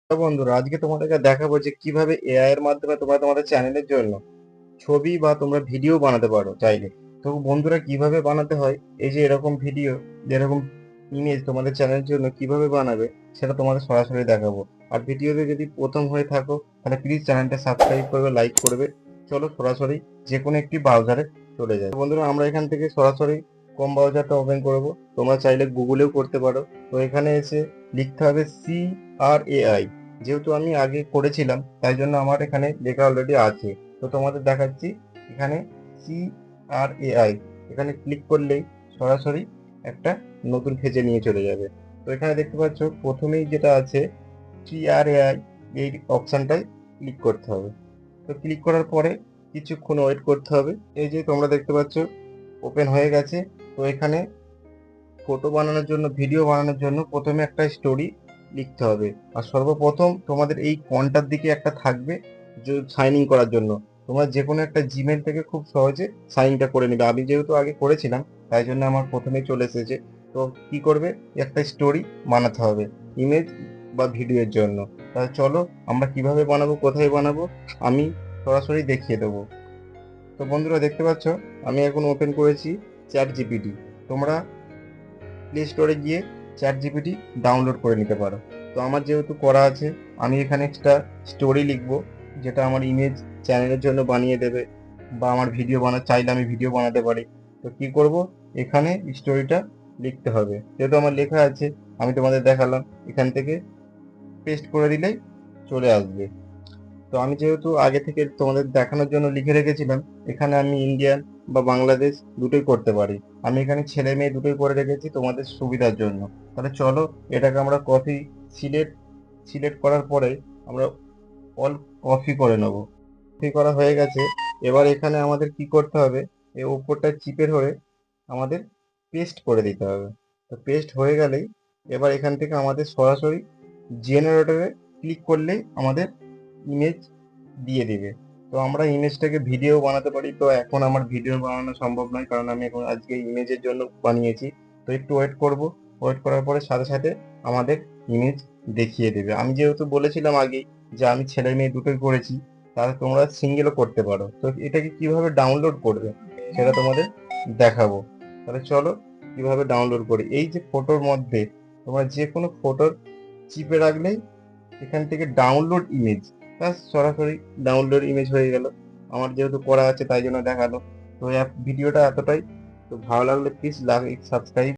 তো বন্ধুরা আজকে তোমাদেরকে দেখাবো যে কিভাবে এআই এর মাধ্যমে তোমরা তোমাদের চ্যানেলের জন্য ছবি বা তোমরা ভিডিও বানাতে পারো চাইলে। তো বন্ধুরা কিভাবে বানাতে হয়, এই যে এরকম ভিডিও, যেরকম ইমেজ তোমাদের চ্যানেলের জন্য কিভাবে বানাবে সেটা তোমাদের সরাসরি দেখাবো। আর ভিডিওতে যদি প্রথম হয়ে থাকো তাহলে প্লিজ চ্যানেলটা সাবস্ক্রাইব করবে, লাইক করবে। চলো সরাসরি যে কোনো একটি ব্রাউজারে চলে যায়। বন্ধুরা আমরা এখান থেকে সরাসরি কম ব্রাউজারটা ওপেন করব। তোমরা চাইলে গুগলেও করতে পারো। তো এখানে এসে লিখতে হবে CRAI। যেহেতু আমি আগে করেছিলাম তাই জন্য আমার এখানে লেখা অলরেডি আছে। তো তোমাদের দেখাচ্ছি। এখানে CRAI এখানে ক্লিক করলেই সরাসরি একটা নতুন পেজে নিয়ে চলে যাবে। তো এখানে দেখতে পাচ্ছ প্রথমেই যেটা আছে CRAI, এই অপশনটায় ক্লিক করতে হবে। তো ক্লিক করার পরে কিছুক্ষণ ওয়েট করতে হবে। এই যে তোমরা দেখতে পাচ্ছ ওপেন হয়ে গেছে। তো এখানে ফটো বানানোর জন্য, ভিডিও বানানোর জন্য প্রথমে একটা স্টোরি লিখতে হবে। আর সর্বপ্রথম তোমাদের এই কোণটার দিকে একটা থাকবে যে সাইন ইন করার জন্য। তোমরা যে কোনো একটা জিমেল থেকে খুব সহজে সাইনটা করে নেবে। আমি যেহেতু আগে করেছিলাম তাই জন্য আমার প্রথমেই চলে এসেছে। তো কি করবে, একটা স্টোরি বানাতে হবে ইমেজ বা ভিডিওর জন্য। তাহলে চলো আমরা কিভাবে বানাবো, কোথায় বানাবো আমি সরাসরি দেখিয়ে দেবো। তো বন্ধুরা দেখতে পাচ্ছ আমি এখন ওপেন করেছি চ্যাট জিপিটি। তোমরা প্লে স্টোরে গিয়ে চ্যাট জিপিটি ডাউনলোড করে নিতে পারো। তো আমার যেহেতু করা আছে, আমি এখানে একটা স্টোরি লিখব যেটা আমার ইমেজ চ্যানেলের জন্য বানিয়ে দেবে, বা আমার ভিডিও চাইলে আমি ভিডিও বানাতে পারি। তো কি করব, এখানে স্টোরিটা লিখতে হবে। যেহেতু আমার লেখা আছে আমি তোমাদের দেখালাম, এখান থেকে পেস্ট করে দিলেই চলে আসবে। তো আমি যেহেতু আগে থেকে তোমাদের দেখানোর জন্য লিখে রেখেছিলাম, এখানে আমি ইন্ডিয়ান বা বাংলাদেশ দুটোই করতে পারি। আমি এখানে ছেলে মেয়ে দুটোই করে রেখেছি তোমাদের সুবিধার জন্য। তাহলে চলো এটাকে আমরা সিলেক্ট সিলেক্ট করার পরে আমরা অল কপি করে নেব। কপি করা হয়ে গেছে। এবার এখানে আমাদের কি করতে হবে, এই উপরটা চিপে ধরে আমাদের পেস্ট করে দিতে হবে। তো পেস্ট হয়ে গেলেই এবার এখান থেকে আমাদের সরাসরি জেনারেটরে ক্লিক করলেই আমাদের ইমেজ দিয়ে দিবে। তো আমরা ইমেজটাকে ভিডিও বানাতে পারি। তো এখন আমার ভিডিও বানানো সম্ভব নয়, কারণ আমি এখন আজকে ইমেজের জন্য বানিয়েছি। তো একটু ওয়েট করব। ওয়েট করার পরে সাথে সাথে আমাদের ইমেজ দেখিয়ে দেবে। আমি যেহেতু বলেছিলাম আগেই যে আমি ছেলে মেয়ে দুটোই করেছি, তাহলে তোমরা সিঙ্গেলও করতে পারো। তো এটাকে কিভাবে ডাউনলোড করবে সেটা তোমাদের দেখাবো। তাহলে চলো কিভাবে ডাউনলোড করি। এই যে ফটোর মধ্যে তোমরা যে কোনো ফটোর চিপে রাখলেই এখান থেকে ডাউনলোড ইমেজ, ব্যাস সরাসরি ডাউনলোড ইমেজ হয়ে গেল। আমার যেহেতু করা আছে তাই জন্য দেখালো। তো ভিডিওটা এতটাই। তো ভালো লাগলে প্লিজ লাইক, সাবস্ক্রাইব।